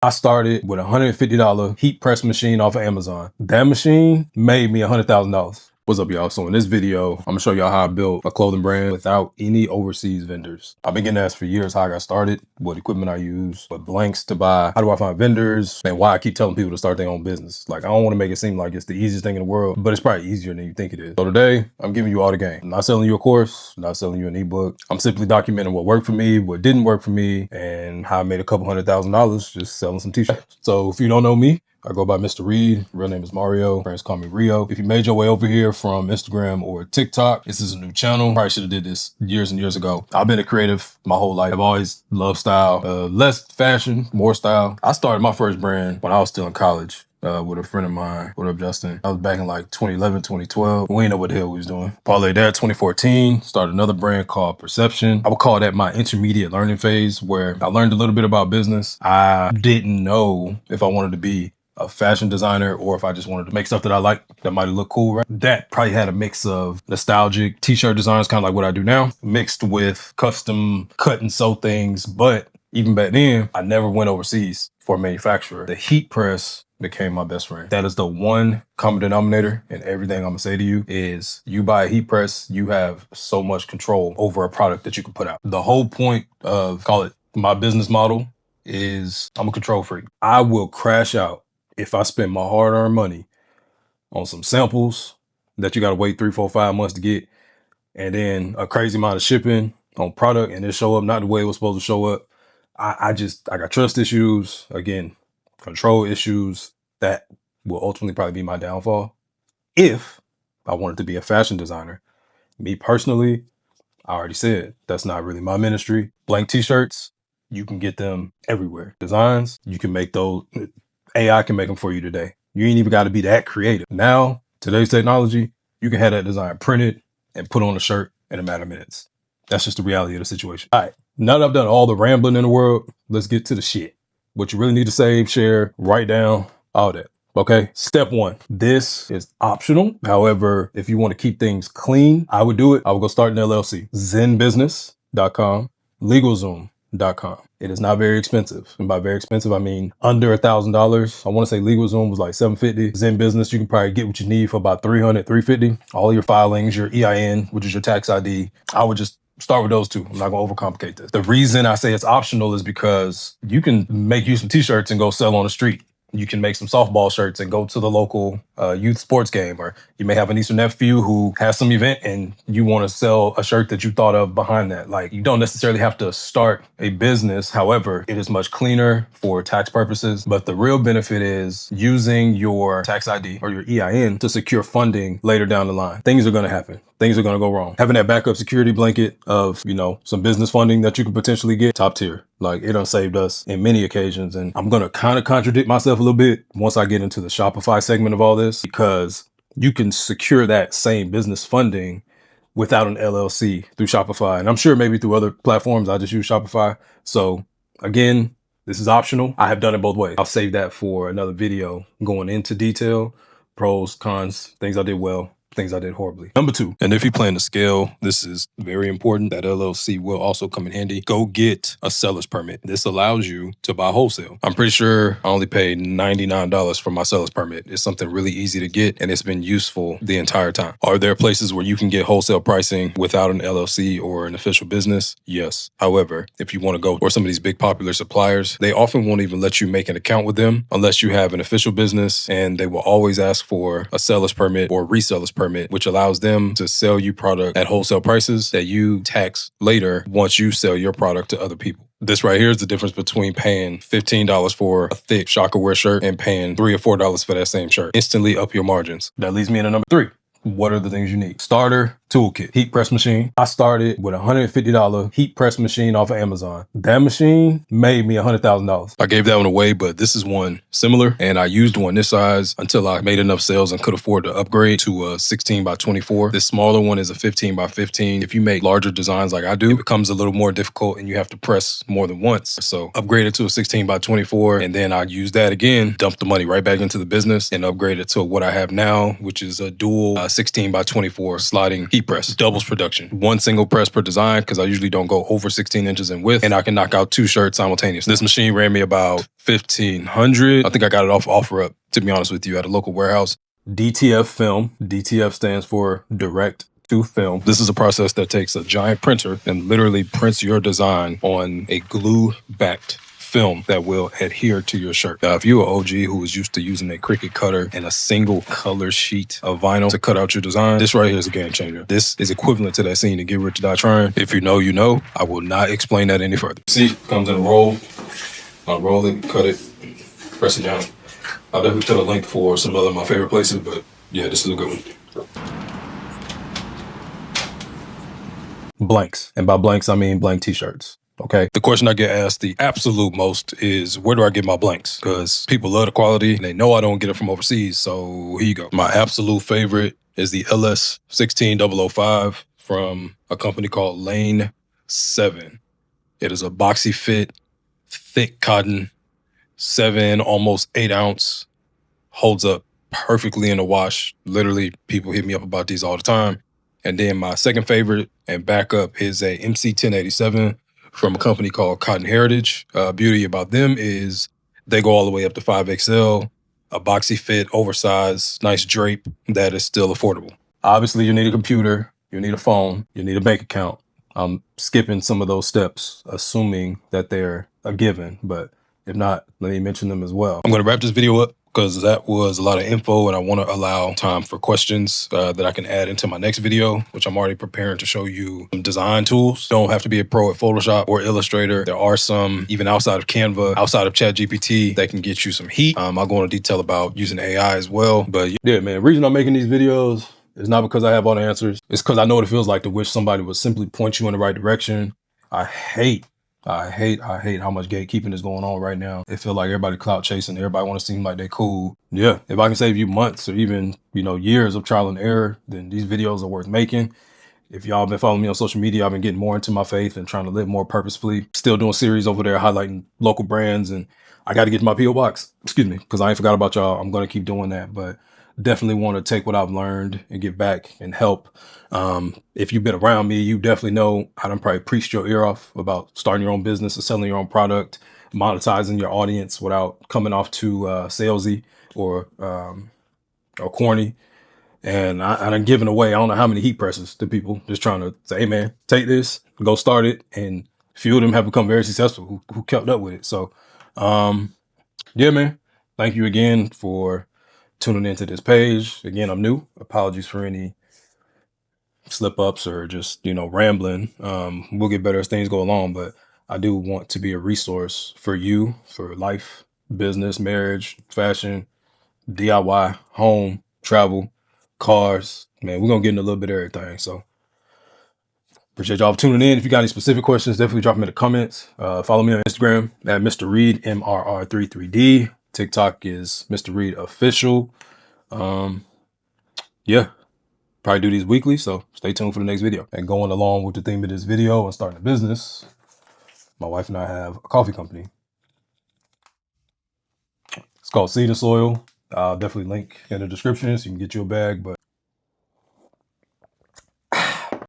I started with a $150 heat press machine off of Amazon. That machine made me $100,000. What's up, y'all? So in this video, I'm gonna show y'all how I built a clothing brand without any overseas vendors. I've been getting asked for years how I got started, what equipment I use, what blanks to buy, how do I find vendors, and why I keep telling people to start their own business. Like, I don't want to make it seem like it's the easiest thing in the world, but it's probably easier than you think it is. So today, I'm giving you all the game. I'm not selling you a course, I'm not selling you an ebook. I'm simply documenting what worked for me, what didn't work for me, and how I made a couple $100,000 just selling some t-shirts. So if you don't know me, I go by Mr. Reed. Real name is Mario. Friends call me Rio. If you made your way over here from Instagram or TikTok, this is a new channel. Probably should have did this years and years ago. I've been a creative my whole life. I've always loved style, less fashion, more style. I started my first brand when I was still in college. With a friend of mine. What up, Justin? I was back in like 2011, 2012. We didn't know what the hell we was doing. Parlay that 2014, started another brand called Perception. I would call that my intermediate learning phase, where I learned a little bit about business. I didn't know if I wanted to be a fashion designer or if I just wanted to make stuff that I like that might look cool, right? That probably had a mix of nostalgic t-shirt designs, kind of like what I do now, mixed with custom cut and sew things. But even back then, I never went overseas for a manufacturer. The heat press became my best friend. That is the one common denominator in everything I'm gonna say to you is you buy a heat press, you have so much control over a product that you can put out. The whole point of, call it my business model, is I'm a control freak. I will crash out if I spend my hard-earned money on some samples that you gotta wait 3, 4, 5 months to get, and then a crazy amount of shipping on product and it show up not the way it was supposed to show up. I got trust issues, again, control issues that will ultimately probably be my downfall. If I wanted to be a fashion designer, me personally, I already said, that's not really my ministry. Blank t-shirts, you can get them everywhere. Designs, you can make those, AI can make them for you today. You ain't even got to be that creative. Now, today's technology, you can have that design printed and put on a shirt in a matter of minutes. That's just the reality of the situation. All right, now that I've done all the rambling in the world, let's get to the shit. What you really need to save, share, write down, all that. Okay, step 1. This is optional. However, if you want to keep things clean, I would do it. I would go start an LLC. Zenbusiness.com, LegalZoom.com. It is not very expensive. And by very expensive, I mean under $1,000. I want to say LegalZoom was like $750. Zen Business, you can probably get what you need for about $300, $350. All your filings, your EIN, which is your tax ID. I would just start with those two. I'm not gonna overcomplicate this. The reason I say it's optional is because you can make you some t-shirts and go sell on the street. You can make some softball shirts and go to the local youth sports game, or you may have a niece or nephew who has some event and you want to sell a shirt that you thought of behind that. Like, you don't necessarily have to start a business. However, it is much cleaner for tax purposes. But the real benefit is using your tax ID or your EIN to secure funding later down the line. Things are going to happen. Things are going to go wrong. Having that backup security blanket of, some business funding that you could potentially get, top tier. Like, it done saved us in many occasions. And I'm going to kind of contradict myself a little bit once I get into the Shopify segment of all this, because you can secure that same business funding without an LLC through Shopify. And I'm sure maybe through other platforms. I just use Shopify. So again, this is optional. I have done it both ways. I'll save that for another video going into detail, pros, cons, things I did well, things I did horribly. Number 2, and if you plan to scale, this is very important. That LLC will also come in handy. Go get a seller's permit. This allows you to buy wholesale. I'm pretty sure I only paid $99 for my seller's permit. It's something really easy to get, and it's been useful the entire time. Are there places where you can get wholesale pricing without an LLC or an official business? Yes. However, if you want to go for some of these big popular suppliers, they often won't even let you make an account with them unless you have an official business, and they will always ask for a seller's permit or reseller's permit, which allows them to sell you product at wholesale prices that you tax later once you sell your product to other people. This right here is the difference between paying $15 for a thick shocker wear shirt and paying $3 or $4 for that same shirt. Instantly up your margins. That leads me into number 3. What are the things you need? Starter toolkit, heat press machine. I started with a $150 heat press machine off of Amazon. That machine made me $100,000. I gave that one away, but this is one similar, and I used one this size until I made enough sales and could afford to upgrade to a 16 by 24. This smaller one is a 15 by 15. If you make larger designs like I do, it becomes a little more difficult and you have to press more than once. So upgraded to a 16 by 24, and then I used that again, dumped the money right back into the business and upgraded to what I have now, which is a dual 16 by 24 sliding heat press. Doubles production. One single press per design, because I usually don't go over 16 inches in width, and I can knock out 2 shirts simultaneously. This machine ran me about $1,500. I think I got it off OfferUp, to be honest with you, at a local warehouse. DTF film. DTF stands for direct to film. This is a process that takes a giant printer and literally prints your design on a glue-backed film that will adhere to your shirt. Now, if you're an OG who is used to using a Cricut cutter and a single color sheet of vinyl to cut out your design, this right here is a game changer. This is equivalent to that scene in Get Rich or Die Trying. If you know, you know. I will not explain that any further. See, comes in a roll. I'll roll it, cut it, press it down. I'll definitely put a link for some other of my favorite places, but yeah, this is a good one. Blanks. And by blanks, I mean blank t-shirts. Okay. The question I get asked the absolute most is, where do I get my blanks? Because people love the quality and they know I don't get it from overseas. So here you go. My absolute favorite is the LS 16005 from a company called Lane 7. It is a boxy fit, thick cotton, 7, almost 8 ounce, holds up perfectly in the wash. Literally, people hit me up about these all the time. And then my second favorite and backup is a MC 1087 from a company called Cotton Heritage. Beauty about them is they go all the way up to 5XL, a boxy fit, oversized, nice drape that is still affordable. Obviously, you need a computer, you need a phone, you need a bank account. I'm skipping some of those steps, assuming that they're a given, but if not, let me mention them as well. I'm going to wrap this video up because that was a lot of info, and I want to allow time for questions that I can add into my next video, which I'm already preparing to show you some design tools. Don't have to be a pro at Photoshop or Illustrator. There are some, even outside of Canva, outside of ChatGPT, that can get you some heat. I'll go into detail about using AI as well. But yeah, man, the reason I'm making these videos is not because I have all the answers. It's because I know what it feels like to wish somebody would simply point you in the right direction. I hate how much gatekeeping is going on right now. It feels like everybody clout chasing. Everybody want to seem like they cool. Yeah, if I can save you months or even, years of trial and error, then these videos are worth making. If y'all been following me on social media, I've been getting more into my faith and trying to live more purposefully. Still doing series over there highlighting local brands, and I got to get to my P.O. box, because I ain't forgot about y'all. I'm going to keep doing that, but definitely want to take what I've learned and get back and help. If you've been around me, you definitely know I done probably preached your ear off about starting your own business or selling your own product, monetizing your audience without coming off too salesy or corny. And I done given away, I don't know how many heat presses to people just trying to say, hey man, take this, go start it. And few of them have become very successful who kept up with it. So, yeah, man, thank you again for tuning into this page. Again, I'm new. Apologies for any slip ups or just, rambling. We'll get better as things go along, but I do want to be a resource for you, for life, business, marriage, fashion, DIY, home, travel, cars. Man, we're going to get into a little bit of everything. So appreciate y'all for tuning in. If you got any specific questions, definitely drop them in the comments. Follow me on Instagram at Mr. Reed, MRR33D. TikTok is Mr. Reed Official. Yeah, probably do these weekly, so stay tuned for the next video. And going along with the theme of this video and starting a business, my wife and I have a coffee company. It's called Seed and Soil. I'll definitely link in the description so you can get you a bag. But